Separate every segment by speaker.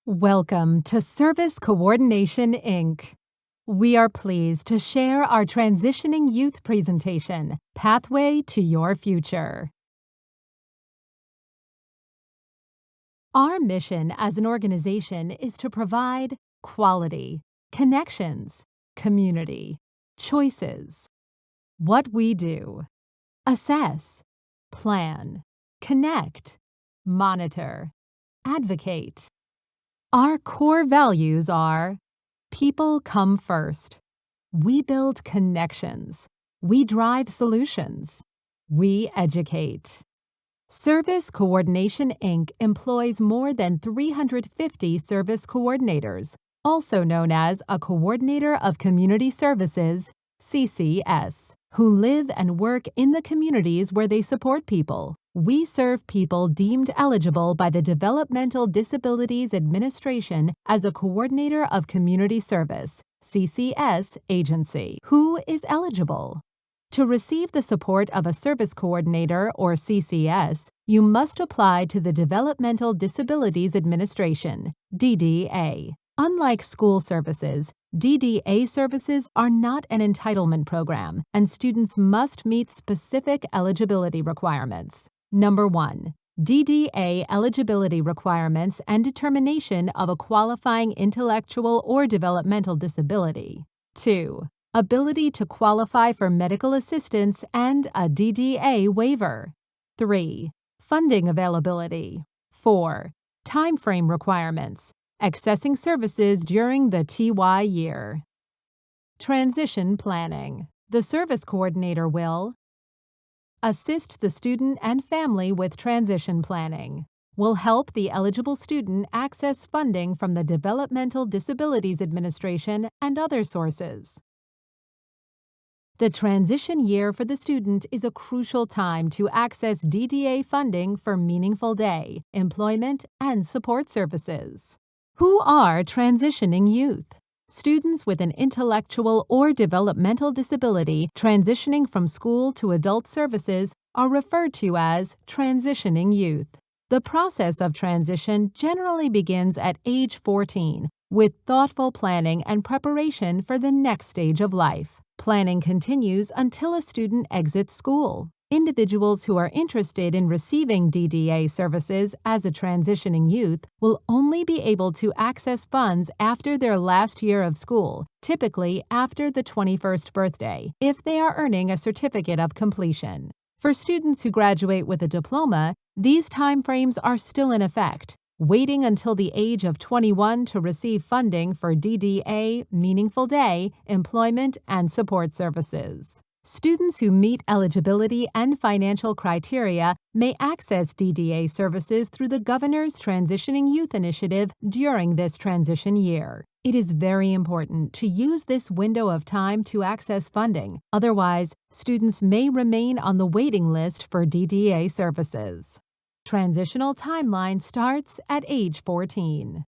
Speaker 1: Welcome to Service Coordination, Inc. We are pleased to share our Transitioning Youth presentation, Pathway to Your Future. Our mission as an organization is to provide quality, connections, community, choices. What we do: assess, plan, connect, monitor, advocate. Our core values are: people come first. We build connections. We drive solutions. We educate. Service Coordination, Inc. employs more than 350 service coordinators, also known as a Coordinator of Community Services, CCS, who live and work in the communities where they support people. We serve people deemed eligible by the Developmental Disabilities Administration as a Coordinator of Community Service, CCS, agency. Who is eligible? To receive the support of a Service Coordinator, or CCS, you must apply to the Developmental Disabilities Administration, DDA. Unlike school services, DDA services are not an entitlement program, and students must meet specific eligibility requirements. Number 1. DDA eligibility requirements and determination of a qualifying intellectual or developmental disability. 2. Ability to qualify for medical assistance and a DDA waiver. 3. Funding availability. 4. Timeframe requirements. Accessing services during the TY year. Transition planning. The Service Coordinator will assist the student and family with transition planning. Will help the eligible student access funding from the Developmental Disabilities Administration and other sources. The transition year for the student is a crucial time to access DDA funding for meaningful day, employment, and support services. Who are transitioning youth? Students with an intellectual or developmental disability transitioning from school to adult services are referred to as transitioning youth. The process of transition generally begins at age 14, with thoughtful planning and preparation for the next stage of life. Planning continues until a student exits school. Individuals who are interested in receiving DDA services as a transitioning youth will only be able to access funds after their last year of school, typically after the 21st birthday, if they are earning a certificate of completion. For students who graduate with a diploma, these timeframes are still in effect, waiting until the age of 21 to receive funding for DDA, meaningful day, employment, and support services. Students who meet eligibility and financial criteria may access DDA services through the Governor's Transitioning Youth Initiative during this transition year. It is very important to use this window of time to access funding. Otherwise, students may remain on the waiting list for DDA services. Transitional timeline starts at age 14.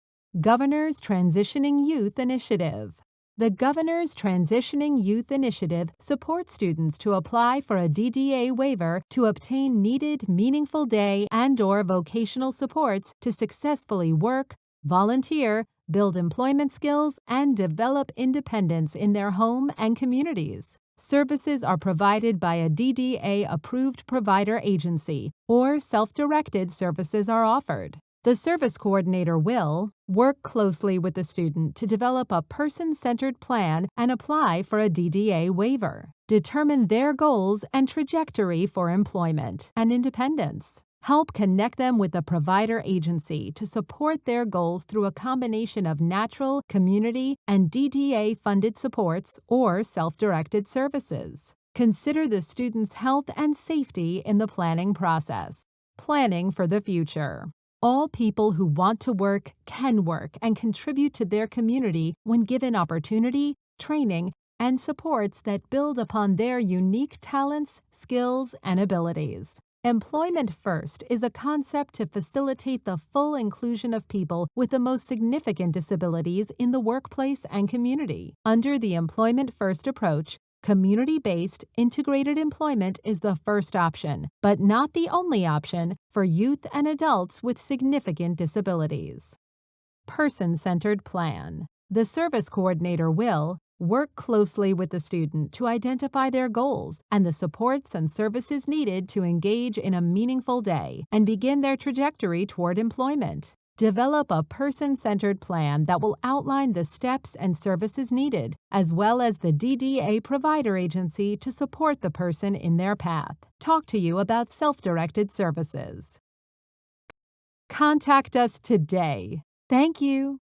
Speaker 1: Governor's Transitioning Youth Initiative. The Governor's Transitioning Youth Initiative supports students to apply for a DDA waiver to obtain needed meaningful day and/or vocational supports to successfully work, volunteer, build employment skills, and develop independence in their home and communities. Services are provided by a DDA-approved provider agency, or self-directed services are offered. The Service Coordinator will work closely with the student to develop a person-centered plan and apply for a DDA waiver, determine their goals and trajectory for employment and independence, help connect them with a provider agency to support their goals through a combination of natural, community, and DDA-funded supports or self-directed services. Consider the student's health and safety in the planning process. Planning for the future. All people who want to work can work and contribute to their community when given opportunity, training, and supports that build upon their unique talents, skills, and abilities. Employment First is a concept to facilitate the full inclusion of people with the most significant disabilities in the workplace and community. Under the Employment First approach, community-based, integrated employment is the first option, but not the only option, for youth and adults with significant disabilities. Person-centered plan. The service coordinator will work closely with the student to identify their goals and the supports and services needed to engage in a meaningful day and begin their trajectory toward employment. Develop a person-centered plan that will outline the steps and services needed, as well as the DDA provider agency to support the person in their path. Talk to you about self-directed services. Contact us today. Thank you.